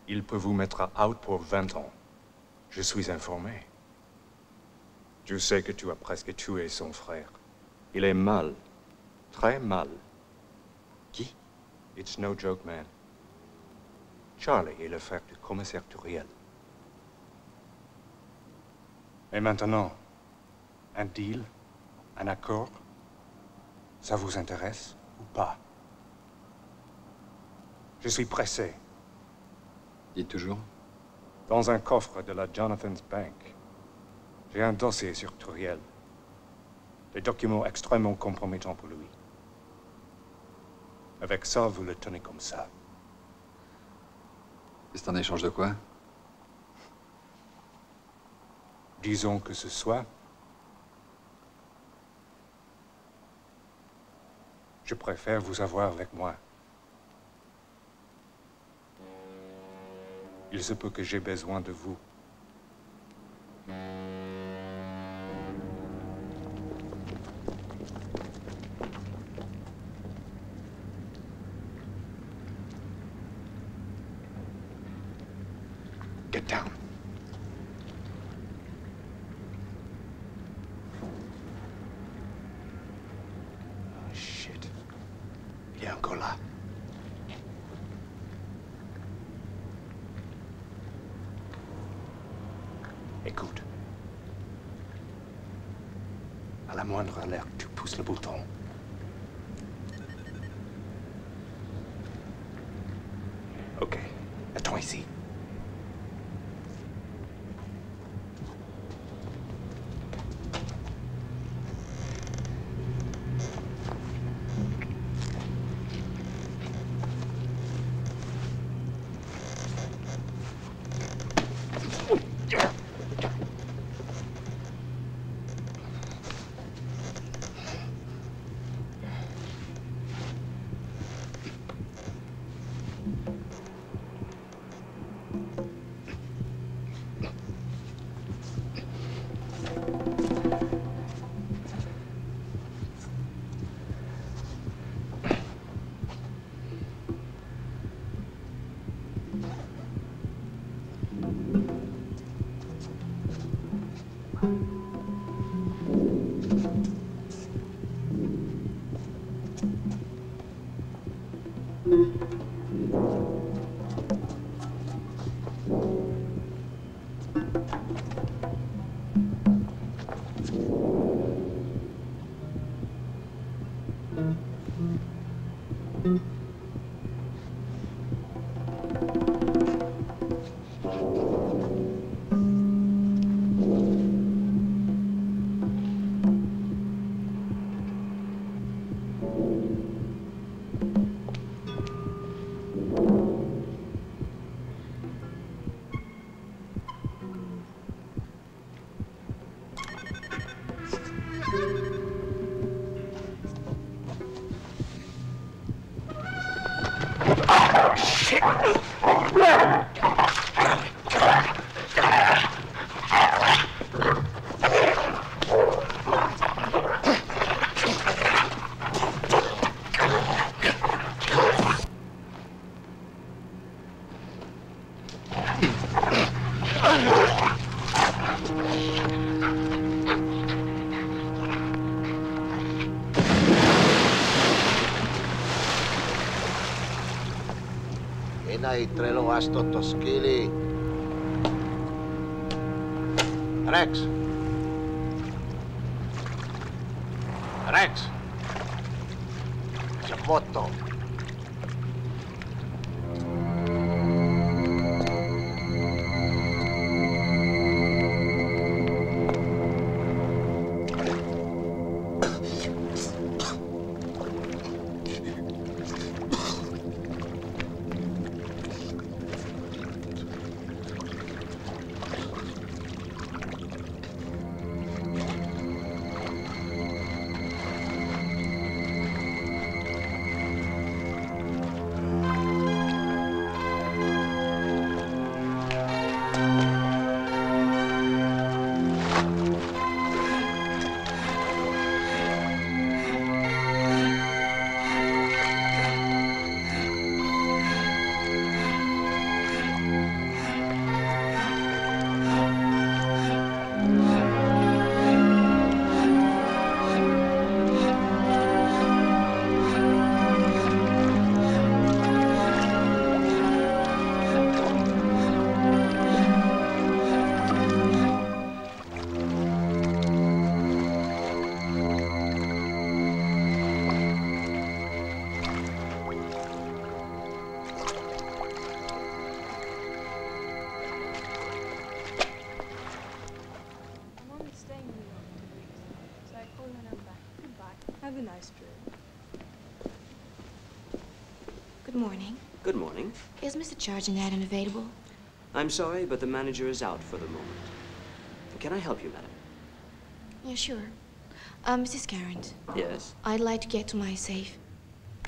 Il peut vous mettre out pour 20 ans. Je suis informé. Je sais que tu as presque tué son frère. Il est mal. Très mal. Qui? It's no joke, man. Charlie est le frère du commissaire Turiel. Et maintenant, un deal, un accord, ça vous intéresse ou pas? Je suis pressé. Dites toujours. Dans un coffre de la Jonathan's Bank, j'ai un dossier sur Turiel. Des documents extrêmement compromettants pour lui. Avec ça, vous le tenez comme ça. C'est un échange de quoi? Disons que ce soit. Je préfère vous avoir avec moi. Il se peut que j'ai besoin de vous. Get down. Oh, shit. Il est encore là. Écoute. À la moindre alerte, tu pousses le bouton. Ok. Attends ici. Enää trelo asto skili. Rex. Rex. Se foto. Good morning. Good morning. Is Mr. Chargent Adam available? I'm sorry, but the manager is out for the moment. Can I help you, madam? Yeah, sure. Mrs. Carrant. Yes? I'd like to get to my safe.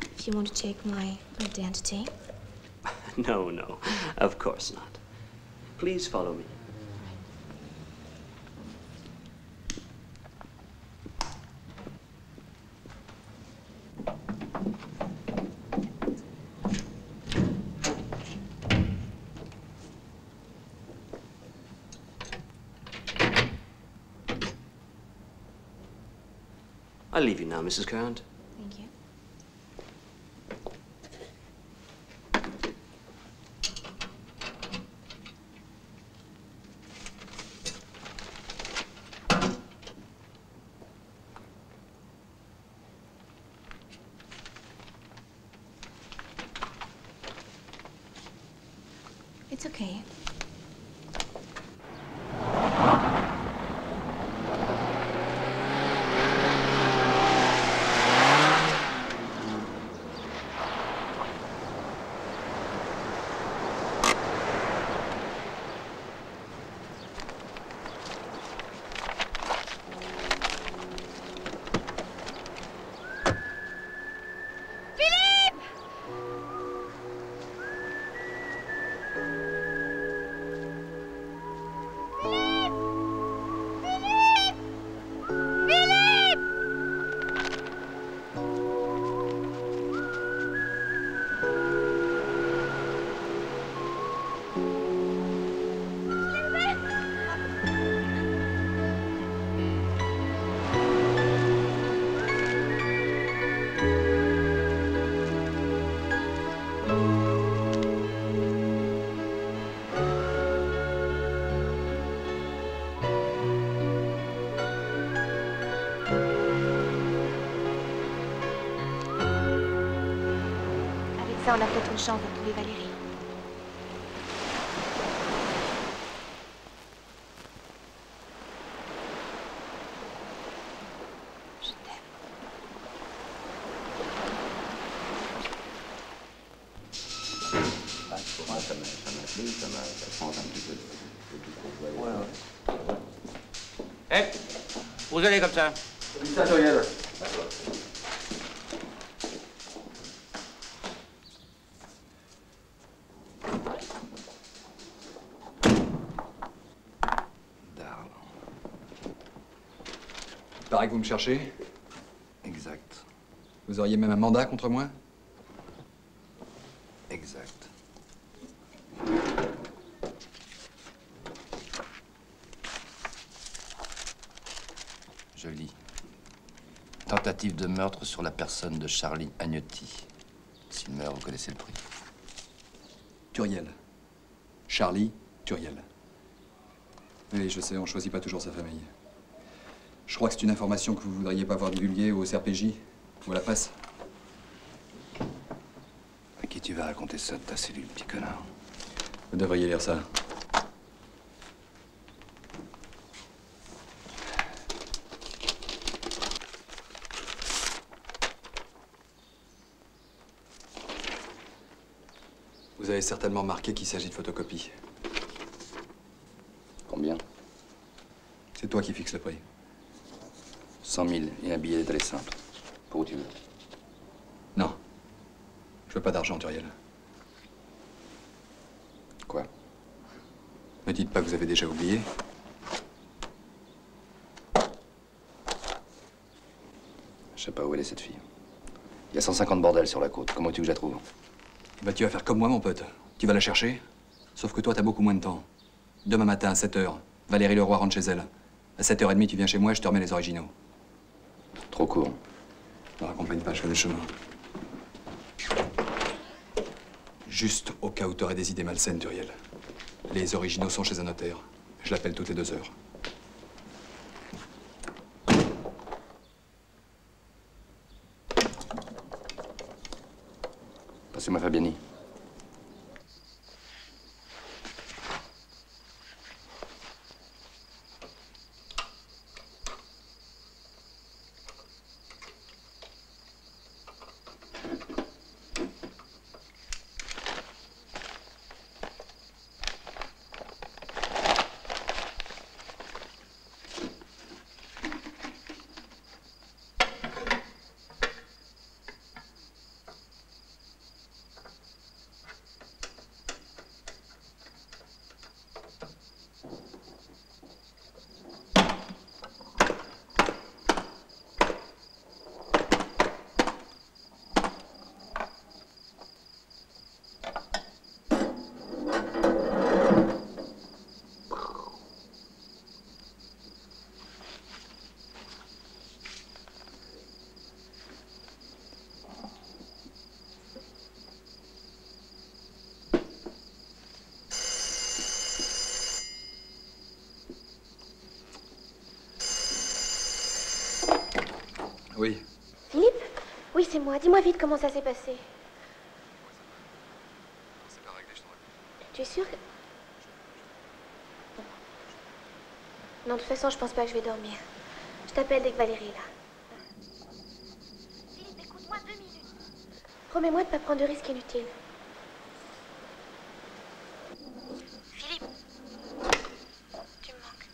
If you want to check my identity. No, no. Of course not. Please follow me. I'll leave you now, Mrs. Carrant. Thank you. It's okay. Ça, on a peut-être une chance de trouver Valérie. Je t'aime. Moi, ça m'a plu, ça change un petit peu de tout. Eh, vous allez comme ça. Ça, Toriel. Il paraît que vous me cherchez. Exact. Vous auriez même un mandat contre moi? Exact. Je lis. Tentative de meurtre sur la personne de Charlie Agnetti. S'il meurt, vous connaissez le prix. Turiel. Charlie Turiel. Oui, je sais, on choisit pas toujours sa famille. Je crois que c'est une information que vous voudriez pas voir divulguée au CRPJ ou à la presse. À qui tu vas raconter ça de ta cellule, petit connard? Vous devriez lire ça. Vous avez certainement remarqué qu'il s'agit de photocopies. Combien? C'est toi qui fixes le prix. 100 000 et un billet d'aller simple. Pour où tu veux. Non. Je veux pas d'argent, Turiel. Quoi? Ne dites pas que vous avez déjà oublié. Je sais pas où elle est, cette fille. Il y a 150 bordels sur la côte. Comment tu veux que je la trouve? Bah, tu vas faire comme moi, mon pote. Tu vas la chercher. Sauf que toi, t'as beaucoup moins de temps. Demain matin, à 7 h, Valérie Leroy rentre chez elle. À 7 h 30, tu viens chez moi et je te remets les originaux. Trop court. Ne raconte pas, je connais le chemin. Juste au cas où t'aurais des idées malsaines, Turiel. Les originaux sont chez un notaire. Je l'appelle toutes les 2 heures. Passez-moi Fabiani. Oui. Philippe? Oui, c'est moi. Dis-moi vite comment ça s'est passé. C'est pas réglé, je t'en raconte. Tu es sûr que... Non, de toute façon, je pense pas que je vais dormir. Je t'appelle dès que Valérie est là. Philippe, écoute-moi 2 minutes. Promets-moi de pas prendre de risques inutiles. Philippe. Tu me manques.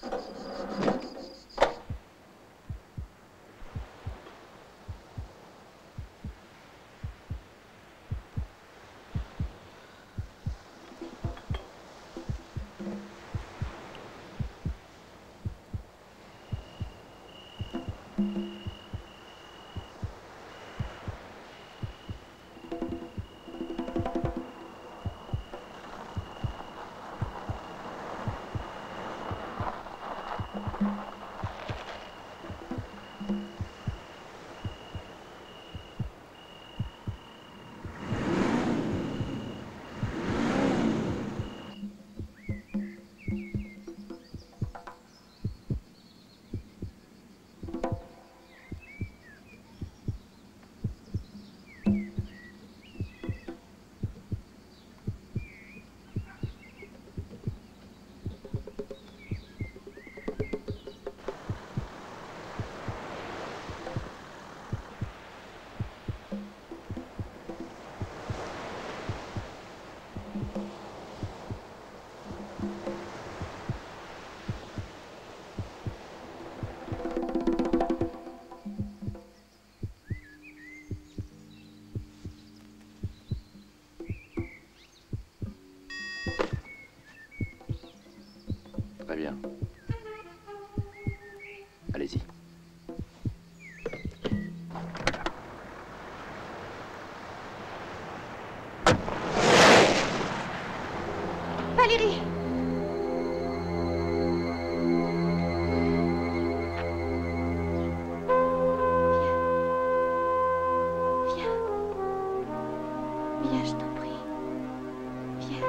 Très bien. Allez-y. Valérie! Viens. Viens, je t'en prie. Viens.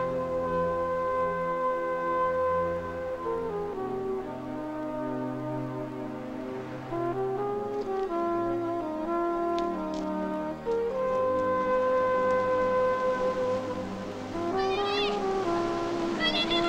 Valérie!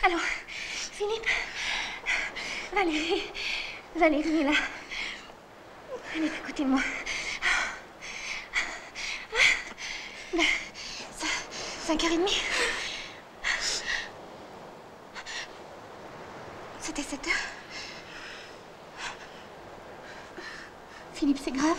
Alors, Philippe, Valérie est là. Elle est à côté de moi. 5h30. C'était 7h. Philippe, c'est grave.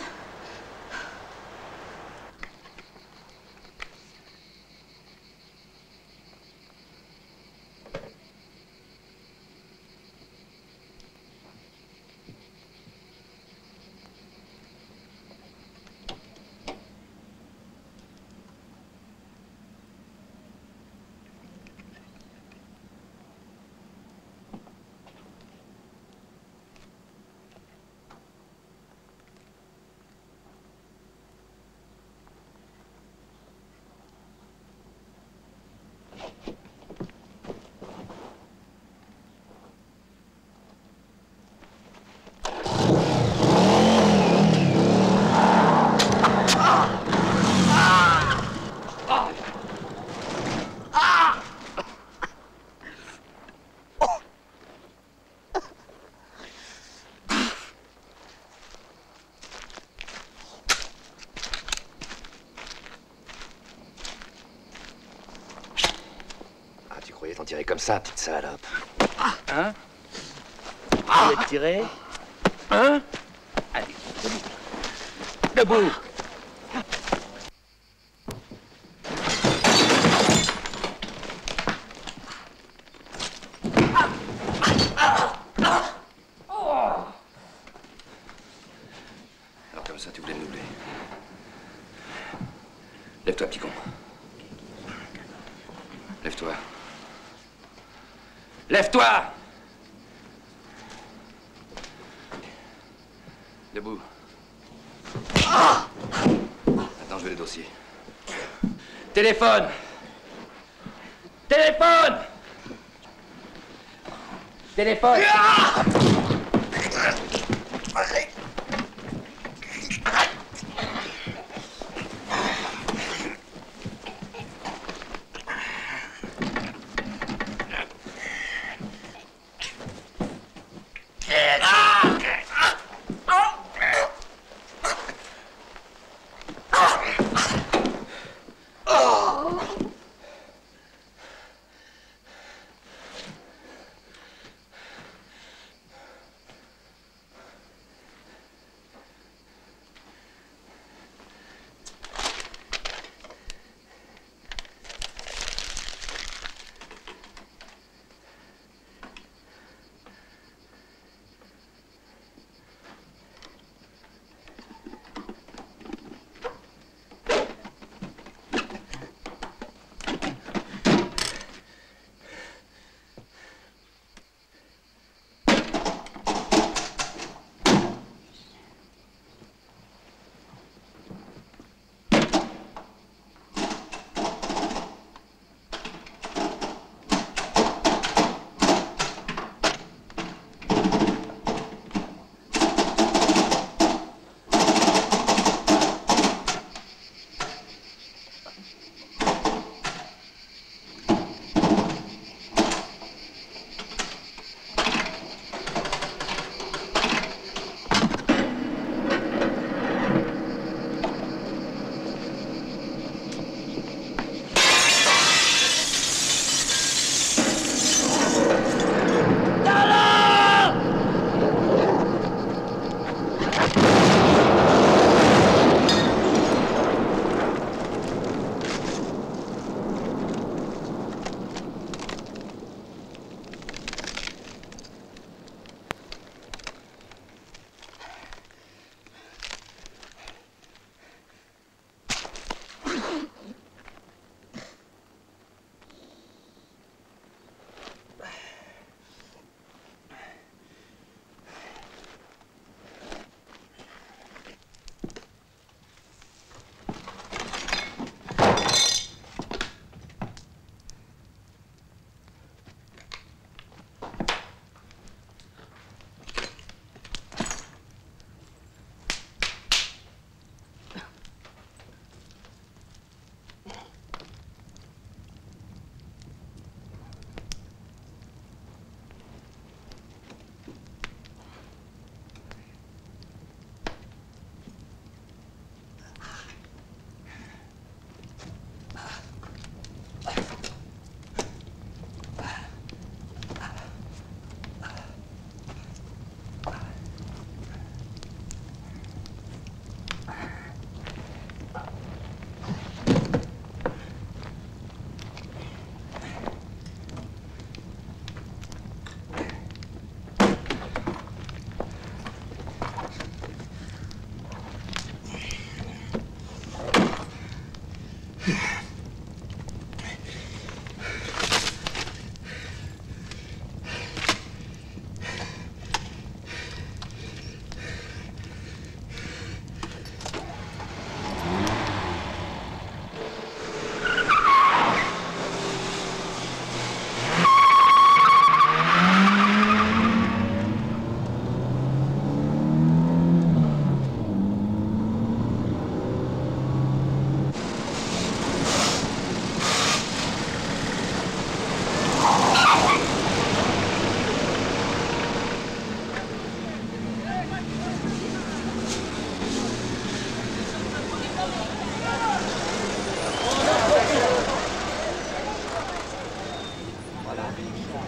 T'en tirer comme ça, petite salope. Hein? Tu veux tirer? Hein? Allez, debout. Debout. Alors comme ça, tu voulais me doubler. Lève-toi, petit con. Lève-toi. Lève-toi! Debout. Attends, je vais les dossiers. Téléphone! Téléphone! Téléphone!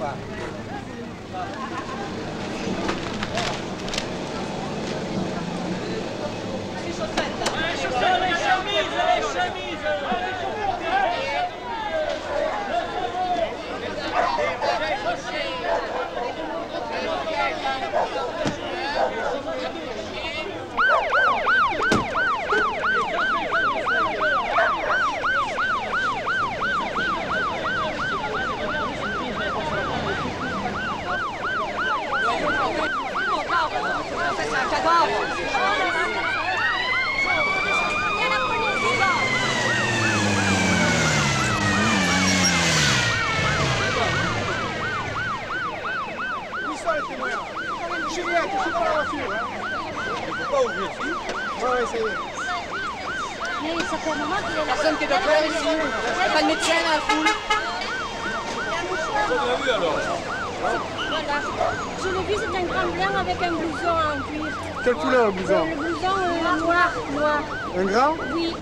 quoi. Les chemises. Où sont les témoins? Juliette, je suis dans la voiture. Il ne faut pas ouvrir ici. Oui, ça y est. Mais ça fait un moment qu'il est là. Personne qui est docteur ici. Il n'y a pas de médecin dans la foule. On l'a vu alors. Voilà. Je l'ai vu, c'est un grand blanc avec un blouson en cuir. Quelle couleur le blouson? Le blouson noir. Un grand? Oui.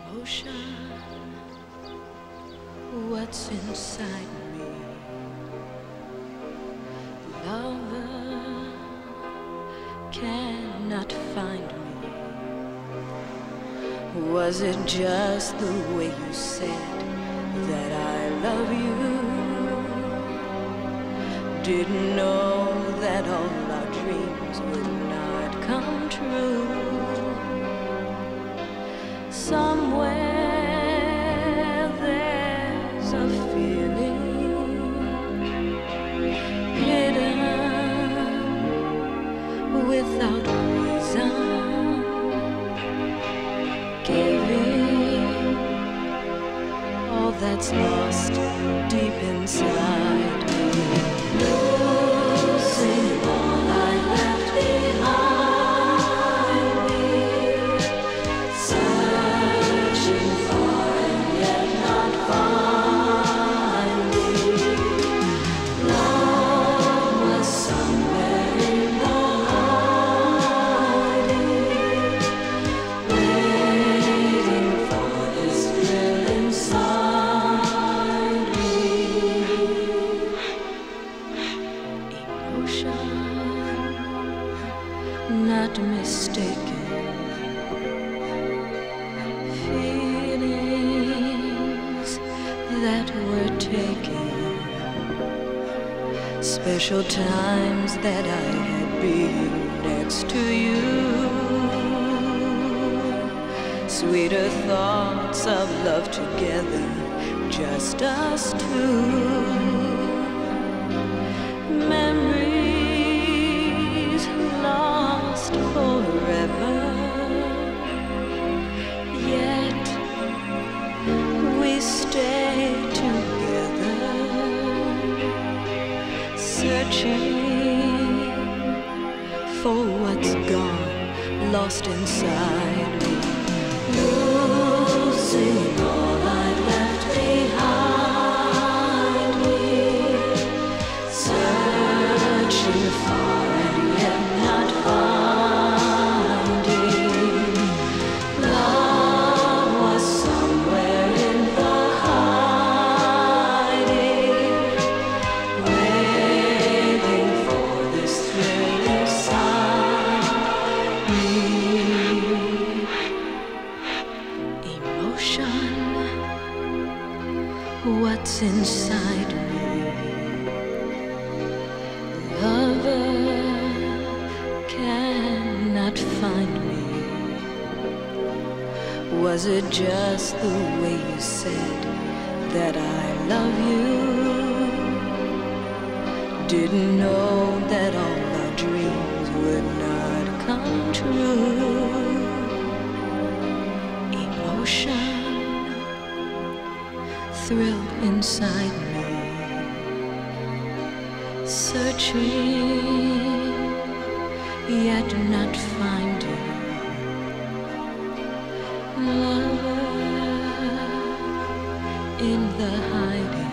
Emotion, what's inside me? Lover cannot find me. Was it just the way you said that I love you? Didn't know that all our dreams would not come true. Somewhere there's a feeling hidden without reason, giving all that's lost deep inside me. Losing all I left behind. Not mistaken, feelings that were taken, special times that I had been next to you, sweeter thoughts of love together, just us two. Memories lost forever, yet we stay together, searching for what's gone, lost inside me. Losing all I left behind me, searching far and yet not finding. Love was somewhere in the hiding, waiting for this thrill inside me. Emotion, what's inside me? Lover cannot find me. Was it just the way you said that I love you. Didn't know that all our dreams would not come true. Emotion thrilled inside me, searching yet not finding love in the hiding.